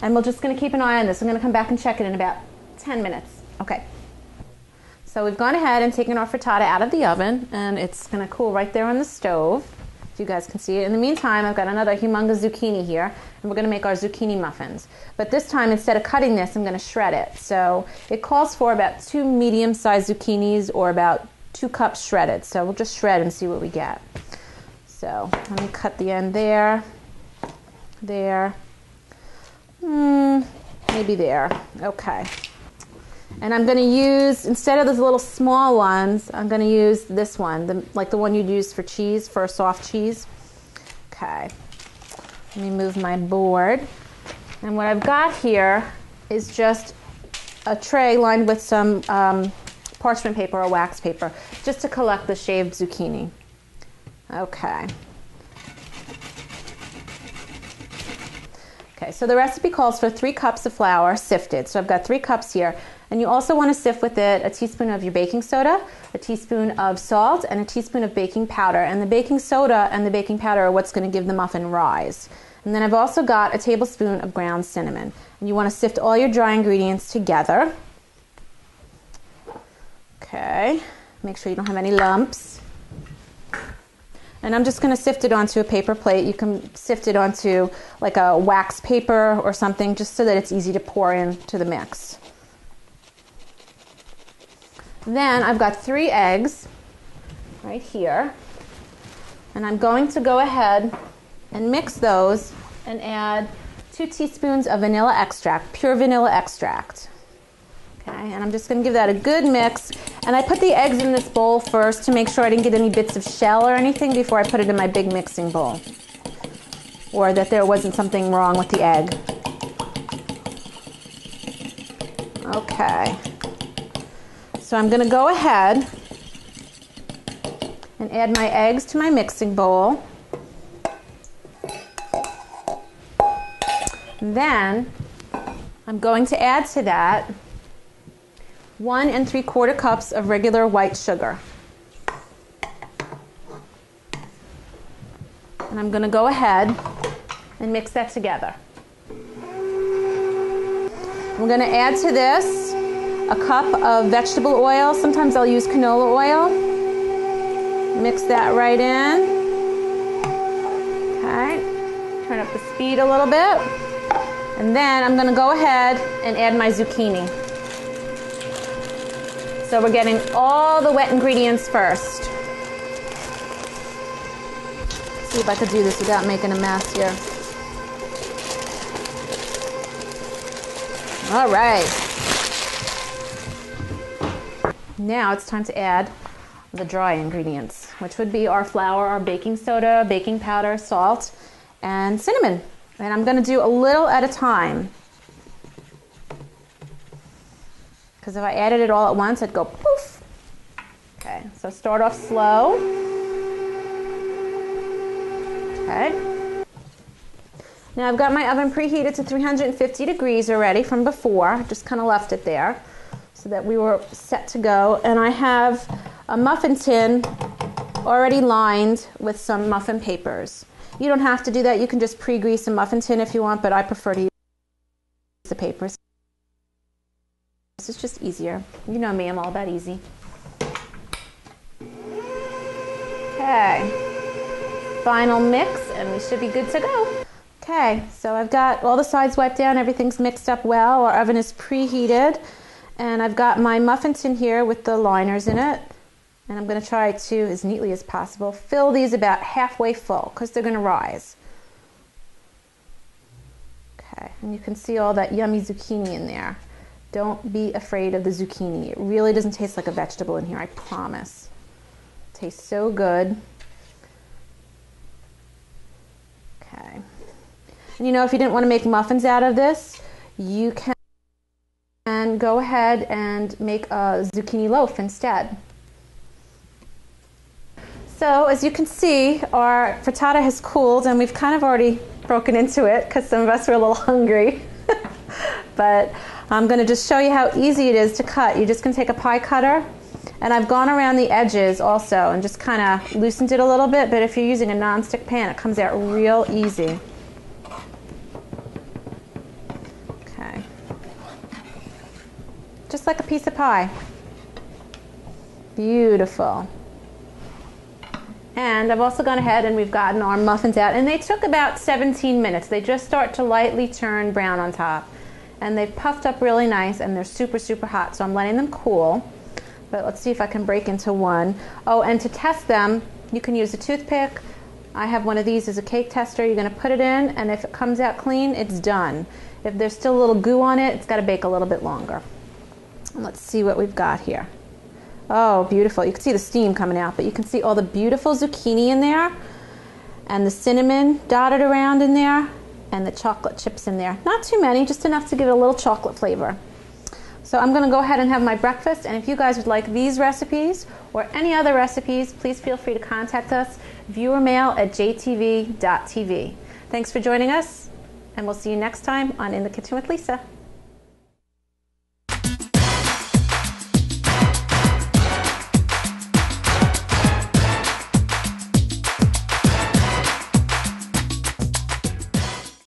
And we're just going to keep an eye on this. I'm going to come back and check it in about 10 minutes. Okay. So we've gone ahead and taken our frittata out of the oven, and it's going to cool right there on the stove, if you guys can see it. In the meantime, I've got another humongous zucchini here, and we're going to make our zucchini muffins. But this time, instead of cutting this, I'm going to shred it. So it calls for about 2 medium-sized zucchinis or about 2 cups shredded. So we'll just shred and see what we get. So let me cut the end there, maybe there. Okay. And I'm going to use, instead of those little small ones, I'm going to use this one, like the one you'd use for cheese, for a soft cheese. Okay. Let me move my board. And what I've got here is just a tray lined with some parchment paper or wax paper, just to collect the shaved zucchini. Okay. Okay, so the recipe calls for 3 cups of flour sifted. So I've got 3 cups here. And you also want to sift with it a teaspoon of your baking soda, a teaspoon of salt, and a teaspoon of baking powder. And the baking soda and the baking powder are what's going to give the muffin rise. And then I've also got a tablespoon of ground cinnamon. And you want to sift all your dry ingredients together. Okay, make sure you don't have any lumps. And I'm just going to sift it onto a paper plate. You can sift it onto like a wax paper or something, just so that it's easy to pour into the mix. Then I've got 3 eggs right here. And I'm going to go ahead and mix those and add 2 teaspoons of vanilla extract, pure vanilla extract. Okay, and I'm just going to give that a good mix. And I put the eggs in this bowl first to make sure I didn't get any bits of shell or anything before I put it in my big mixing bowl. Or that there wasn't something wrong with the egg. Okay. So I'm going to go ahead and add my eggs to my mixing bowl. And then I'm going to add to that 1 3/4 cups of regular white sugar. And I'm going to go ahead and mix that together. I'm going to add to this a cup of vegetable oil. Sometimes I'll use canola oil. Mix that right in. Okay. Turn up the speed a little bit. And then I'm going to go ahead and add my zucchini. So we're getting all the wet ingredients first. Let's see if I could do this without making a mess here. All right. Now it's time to add the dry ingredients, which would be our flour, our baking soda, baking powder, salt, and cinnamon. And I'm going to do a little at a time. Because if I added it all at once, I'd go poof. Okay, so start off slow. Okay. Now I've got my oven preheated to 350 degrees already from before. Just kind of left it there so that we were set to go. And I have a muffin tin already lined with some muffin papers. You don't have to do that. You can just pre-grease a muffin tin if you want, but I prefer to use the papers. This is just easier. You know me, I'm all about easy. Okay. Final mix, and we should be good to go. Okay, so I've got all the sides wiped down. Everything's mixed up well. Our oven is preheated. And I've got my muffin tin here with the liners in it. And I'm going to try to, as neatly as possible, fill these about halfway full because they're going to rise. Okay, and you can see all that yummy zucchini in there. Don't be afraid of the zucchini. It really doesn't taste like a vegetable in here, I promise. It tastes so good. Okay. And you know, if you didn't want to make muffins out of this, you can go ahead and make a zucchini loaf instead. So as you can see, our frittata has cooled and we've kind of already broken into it because some of us were a little hungry. But I'm going to just show you how easy it is to cut. You're just going to take a pie cutter, and I've gone around the edges also and just kind of loosened it a little bit, but if you're using a nonstick pan, it comes out real easy. just like a piece of pie. Beautiful. And I've also gone ahead and we've gotten our muffins out, and they took about 17 minutes. They just start to lightly turn brown on top, and they've puffed up really nice, and they're super, super hot, so I'm letting them cool. But let's see if I can break into one. Oh, and to test them, you can use a toothpick. I have one of these as a cake tester. You're going to put it in, and if it comes out clean, it's done. If there's still a little goo on it, it's got to bake a little bit longer. And let's see what we've got here. Oh, beautiful. You can see the steam coming out, but you can see all the beautiful zucchini in there, and the cinnamon dotted around in there, and the chocolate chips in there. Not too many, just enough to give it a little chocolate flavor. So I'm going to go ahead and have my breakfast, and if you guys would like these recipes or any other recipes, please feel free to contact us, viewermail@jtv.tv. Thanks for joining us, and we'll see you next time on In the Kitchen with Lisa.